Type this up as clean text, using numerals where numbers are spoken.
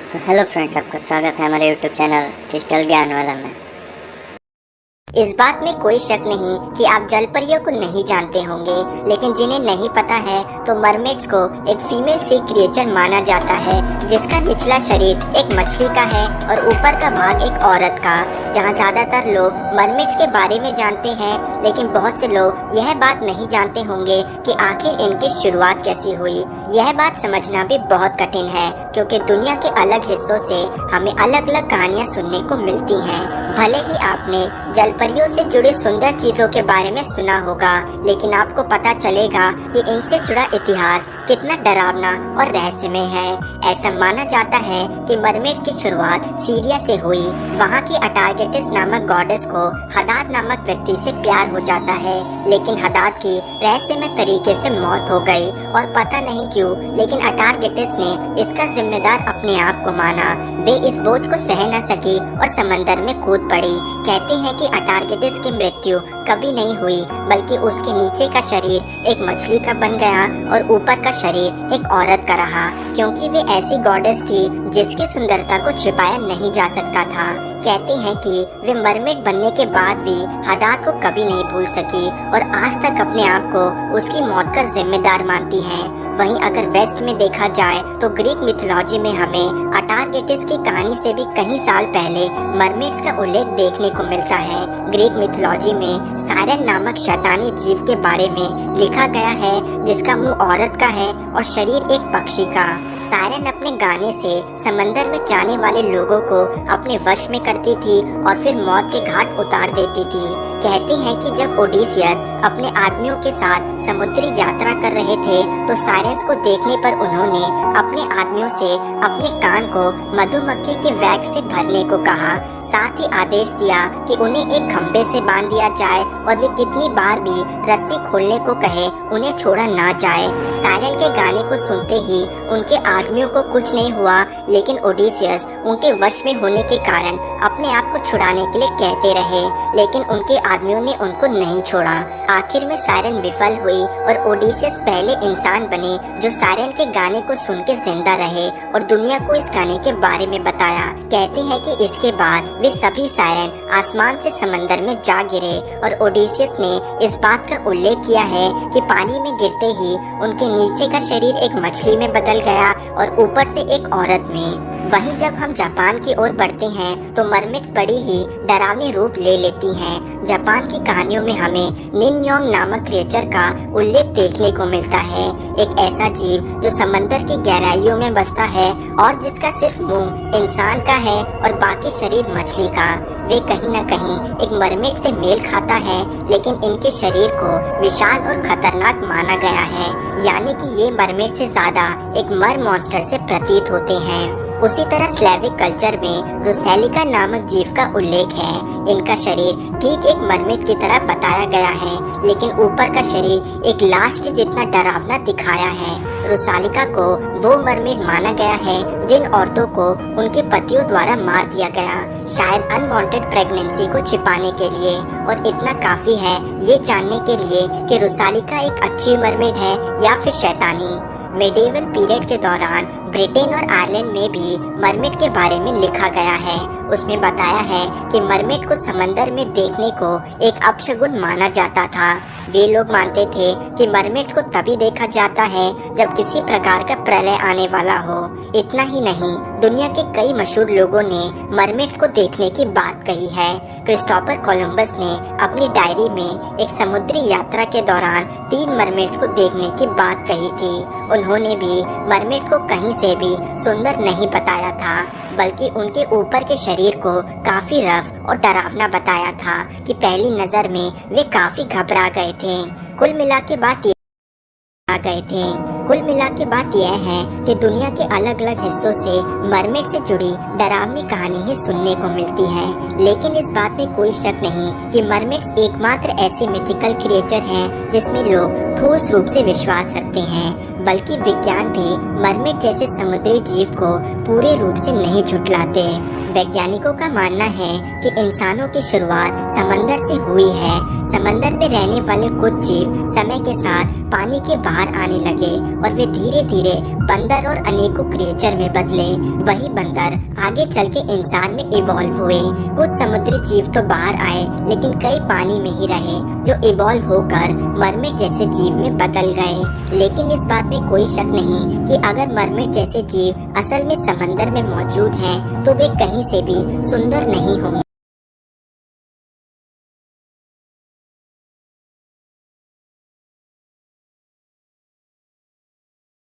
तो hello friends, आपका स्वागत है हमारे यूट्यूब चैनल क्रिस्टल ज्ञान वाला में। इस बात में कोई शक नहीं कि आप जलपरियों को नहीं जानते होंगे, लेकिन जिन्हें नहीं पता है तो मरमेड्स को एक फीमेल सी क्रिएचर माना जाता है जिसका निचला शरीर एक मछली का है और ऊपर का भाग एक औरत का। जहां ज्यादातर लोग मरमेड्स के बारे में जानते हैं, लेकिन बहुत से लोग यह बात नहीं जानते होंगे कि आखिर इनकी शुरुआत कैसी हुई। यह बात समझना भी बहुत कठिन है क्योंकि दुनिया के अलग हिस्सों से हमें अलग अलग कहानियाँ सुनने को मिलती हैं। भले ही आपने जलपरियों से जुड़े सुंदर चीजों के बारे में सुना होगा, लेकिन आपको पता चलेगा कि इनसे जुड़ा इतिहास कितना डरावना और रहस्यमय है। ऐसा माना जाता है कि मरमेड की शुरुआत सीरिया से हुई। वहाँ की अटारगेटिस नामक गॉडेस को हदाद नामक व्यक्ति से प्यार हो जाता है, लेकिन हदाद की रहस्यमय तरीके से मौत हो गई और पता नहीं क्यों, लेकिन अटारगेटिस ने इसका जिम्मेदार अपने आप को माना। वे इस बोझ को सह न सकी और समंदर में कूद पड़ी। कहते हैं कि अटारगेटिस की मृत्यु कभी नहीं हुई, बल्कि उसके नीचे का शरीर एक मछली का बन गया और ऊपर का शरीर एक औरत का रहा, क्योंकि वे ऐसी गॉडेस थी जिसकी सुंदरता को छिपाया नहीं जा सकता था। कहते हैं कि वे मरमेड बनने के बाद भी हदाद को कभी नहीं भूल सकी और आज तक अपने आप को उसकी मौत का जिम्मेदार मानती है। वहीं अगर वेस्ट में देखा जाए तो ग्रीक मिथोलॉजी में हमें अटारगेटिस की कहानी से भी कई साल पहले मरमेड्स का उल्लेख देखने को मिलता है। ग्रीक मिथोलॉजी में सायरन नामक शैतानी जीव के बारे में लिखा गया है जिसका मुंह औरत का है और शरीर एक पक्षी का। सायरन अपने गाने से समंदर में जाने वाले लोगों को अपने वश में करती थी और फिर मौत के घाट उतार देती थी। कहते हैं कि जब ओडिसियस अपने आदमियों के साथ समुद्री यात्रा कर रहे थे तो सायरन को देखने पर उन्होंने अपने आदमियों से अपने कान को मधुमक्खी के वैग से भरने को कहा। साथ ही आदेश दिया कि उन्हें एक खंबे से बांध दिया जाए और वे कितनी बार भी रस्सी खोलने को कहे उन्हें छोड़ा ना जाए। सायरन के गाने को सुनते ही उनके आदमियों को कुछ नहीं हुआ, लेकिन ओडिसियस उनके वश में होने के कारण अपने आप को छुड़ाने के लिए कहते रहे, लेकिन उनके आदमियों ने उनको नहीं छोड़ा। आखिर में सायरन विफल हुई और ओडिसियस पहले इंसान बने जो सायरन के गाने को सुन के जिंदा रहे और दुनिया को इस गाने के बारे में बताया। कहते हैं कि इसके बाद वे सभी सायरन आसमान से समंदर में जा गिरे और ओडिसियस ने इस बात का उल्लेख किया है कि पानी में गिरते ही उनके नीचे का शरीर एक मछली में बदल गया और ऊपर से एक औरत में। वहीं जब हम जापान की ओर बढ़ते हैं तो मरमेड्स बड़ी ही डरावनी रूप ले लेती हैं। जापान की कहानियों में हमें निन्योंग नामक क्रिएचर का उल्लेख देखने को मिलता है, एक ऐसा जीव जो समंदर की गहराइयों में बसता है और जिसका सिर्फ मुंह इंसान का है और बाकी शरीर मछली का। वे कहीं न कहीं एक मरमेड से मेल खाता है, लेकिन इनके शरीर को विशाल और खतरनाक माना गया है, यानी कि ये मरमेड से ज्यादा एक मर मॉन्स्टर से प्रतीत होते हैं। उसी तरह स्लेविक कल्चर में रुसैलिका नामक जीव का उल्लेख है। इनका शरीर ठीक एक मरमेड की तरह बताया गया है, लेकिन ऊपर का शरीर एक लाश के जितना डरावना दिखाया है। रुसालिका को वो मरमेड माना गया है जिन औरतों को उनके पतियों द्वारा मार दिया गया, शायद अनवांटेड प्रेगनेंसी को छिपाने के लिए। और इतना काफी है ये जानने के लिए कि रुसालिका एक अच्छी मरमेड है या फिर शैतानी। मेडिवल पीरियड के दौरान ब्रिटेन और आयरलैंड में भी मरमेड के बारे में लिखा गया है। उसमें बताया है कि मरमेड को समंदर में देखने को एक अपशगुन माना जाता था। वे लोग मानते थे कि मरमेड को तभी देखा जाता है जब किसी प्रकार का प्रलय आने वाला हो। इतना ही नहीं, दुनिया के कई मशहूर लोगों ने मरमेड्स को देखने की बात कही है। क्रिस्टोफर कोलंबस ने अपनी डायरी में एक समुद्री यात्रा के दौरान 3 मरमेड्स को देखने की बात कही थी। उन्होंने भी मरमेड्स को कहीं से भी सुंदर नहीं बताया था, बल्कि उनके ऊपर के शरीर को काफी रफ और डरावना बताया था कि पहली नजर में वे काफी घबरा गए थे। कुल मिला के बात यह है कि दुनिया के अलग अलग हिस्सों से मरमेड से जुड़ी डरावनी कहानी ही सुनने को मिलती है, लेकिन इस बात में कोई शक नहीं कि मरमेड्स एकमात्र ऐसे मिथिकल क्रिएचर हैं जिसमें लोग ठोस रूप से विश्वास रखते हैं, बल्कि विज्ञान भी मरमेड जैसे समुद्री जीव को पूरे रूप से नहीं झुठलाते। वैज्ञानिकों का मानना है कि इंसानों की शुरुआत समंदर से हुई है। समंदर में रहने वाले कुछ जीव समय के साथ पानी के बाहर आने लगे और वे धीरे धीरे बंदर और अनेकों क्रिएचर में बदले। वही बंदर आगे चल के इंसान में इवॉल्व हुए। कुछ समुद्री जीव तो बाहर आए लेकिन कई पानी में ही रहे जो इवॉल्व होकर मरमेड जैसे जीव में बदल गए। लेकिन इस बात में कोई शक नहीं कि अगर मरमेड जैसे जीव असल में समंदर में मौजूद हैं तो वे कहीं से भी सुंदर नहीं होंगे।